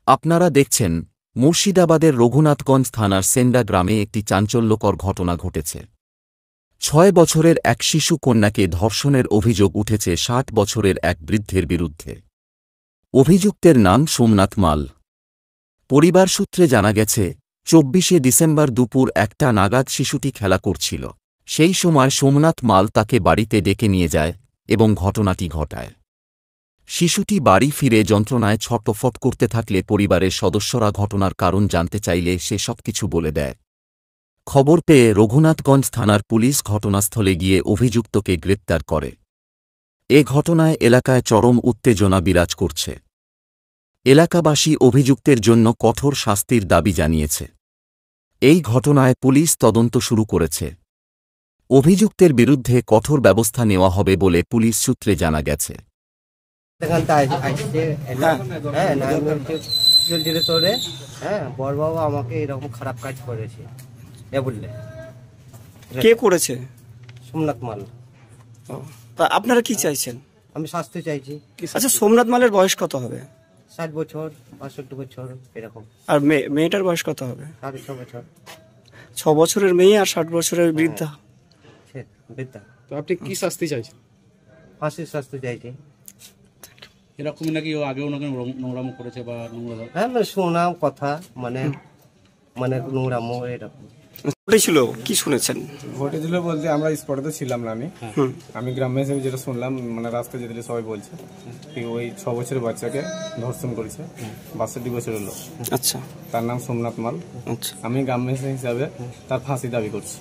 আপনারা দেখছেন মুর্শিদাবাদের রঘুনাথগঞ্জ থানার সেন্ডা গ্রামে একটি চাঞ্চল্যকর ঘটনা ঘটেছে। ৬ বছরের এক শিশু কন্যাকে ধর্ষণের অভিযোগ উঠেছে ৬০ বছরের এক বৃদ্ধের বিরুদ্ধে। অভিযুক্তের নাম সোমনাথ মাল। পরিবার সূত্রে জানা গেছে, ২৪শে ডিসেম্বর দুপুর ১টা নাগাদ শিশুটি খেলা করছিল। সেই সময় সোমনাথ মাল তাকে বাড়িতে ডেকে নিয়ে যায় এবং ঘটনাটি ঘটায়। শিশুটি বাড়ি ফিরে যন্ত্রণায় ছটফট করতে থাকলে পরিবারের সদস্যরা ঘটনার কারণ জানতে চাইলে সে সবকিছু বলে দেয়। খবর পেয়ে রঘুনাথগঞ্জ থানার পুলিশ ঘটনাস্থলে গিয়ে অভিযুক্তকে গ্রেপ্তার করে। এ ঘটনায় এলাকায় চরম উত্তেজনা বিরাজ করছে। এলাকাবাসী অভিযুক্তের জন্য কঠোর শাস্তির দাবি জানিয়েছে। এই ঘটনায় পুলিশ তদন্ত শুরু করেছে। অভিযুক্তের বিরুদ্ধে কঠোর ব্যবস্থা নেওয়া হবে বলে পুলিশ সূত্রে জানা গেছে। বড় বাবা আমাকে এরকম খারাপ কাজ করেছে বললে। কে করেছে? সোমনাথ মাল। তা আপনারা কি চাইছেন? আমি শাস্তি চাইছি। আচ্ছা, সোমনাথ মালের বয়স কত হবে? 60 বছর 62 বছর এরকম। আর মেয়েটার বয়স কত হবে? 6.5 বছর। 6 বছরের মেয়ে আর 60 বছরের বৃদ্ধা। বৃদ্ধা। তো আপনি কি শাস্তি চাইছেন? ফাঁসির শাস্তি চাইছি। এরকম নাকি ও আগেও নাকি নোংরামো করেছে বা নোংরা? হ্যাঁ, শোনাম কথা, মানে নোংরামো এরকম ঘটেছিল। কি শুনেছেন? ঘটেছিল বলতে আমরা স্পটে ছিলাম না। আমি গ্রামে এসে যেটা শুনলাম, মানে রাস্তায় যেতে সবাই বলছে কি ওই 6 বছরের বাচ্চাকে ধর্ষণ করেছে 62 বছরের লোক। আচ্ছা, তার নাম সোমনাথ মাল। আচ্ছা, আমি গ্রামে হিসাবে তার ফাঁসি দাবি করছি।